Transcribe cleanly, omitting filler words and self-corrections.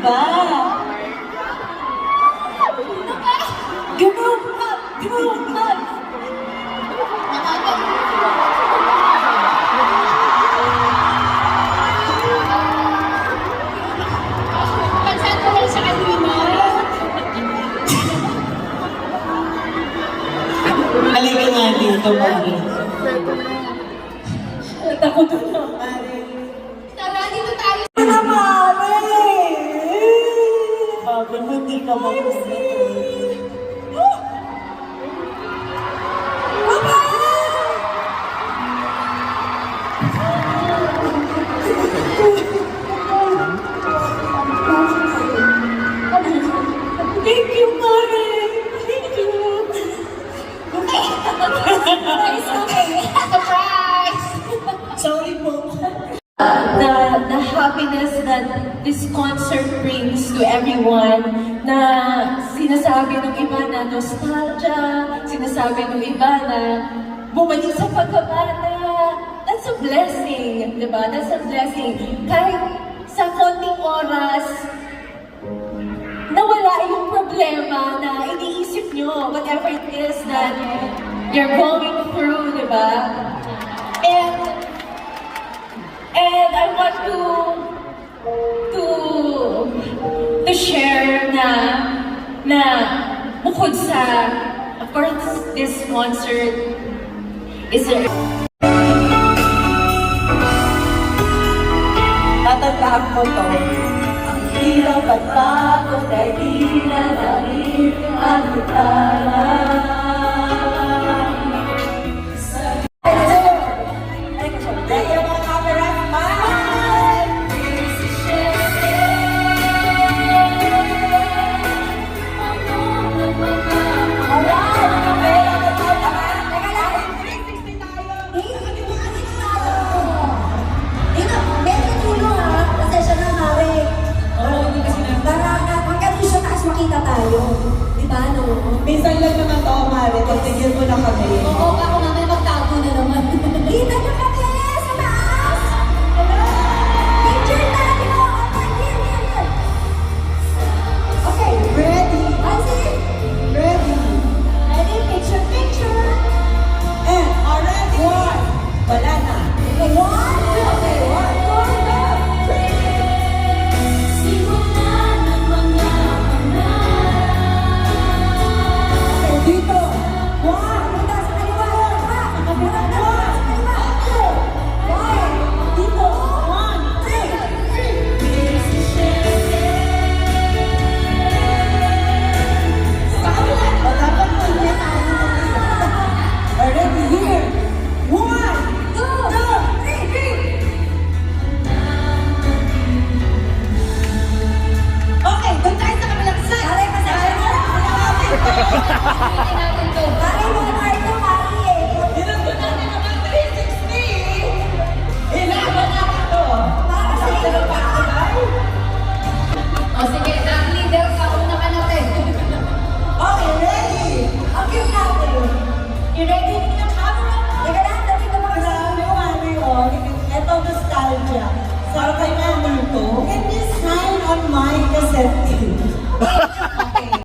ba? Group up! Group up! Pansan ko lang sa kanina. Halika nga dito, Mari. Takot na, Mari. Tara, dito tayo. Na, Mari! Bakit mo di ka makulit? Thank you, Mari! Thank you! It's okay. Surprise! Sorry po. The happiness that this concert brings to everyone, na sinasabi ng iba na nostalgia, sinasabi ng iba na bumalik sa pagkabata. That's a blessing, di ba? That's a blessing. Kahit sa konting oras, nawala yung problema na iniisip nyo, whatever it is that you're going through, di ba? And I want to share na bukod sa, of course, this concert is a Tatandaan ko to. Ang hirap at pagod ay di na namin ang utalan. Kaya mga camera, smile! Minsan lang naman to, Mari. Pagtigil mo na kami. Oo, ako naman magtago na naman. Kita niyo kami sa taas! Picture natin mo! Here. Okay, Ready? Hansi! Ready? Ready? Picture! And already one. Wala na. Okay, one, two, okay, one, two, three! Okay, dito. One. Punta sa kaliwa! Punta sa kaliwa! Two! One! Dito. One, two, three. O, dapat mo hindi tayo dito. Already here. One, Two! Three! Okay, doon tayo sa kabilang side. Pare, pasensya na! Hindi natin to. Pare, mga Marco, pare eh! Ginagawa natin naman 360. Ilaban natin to. Para sa iyo pa! O sige, leader ka. Una ka natin. Okay, ready? Ang cute natin! You ready? Teka lang, dati ka mga Grabe, Mari, oh. Ito, nostalgia. Sarap kayo namin to. Can you sign on my cassette tape? Okay.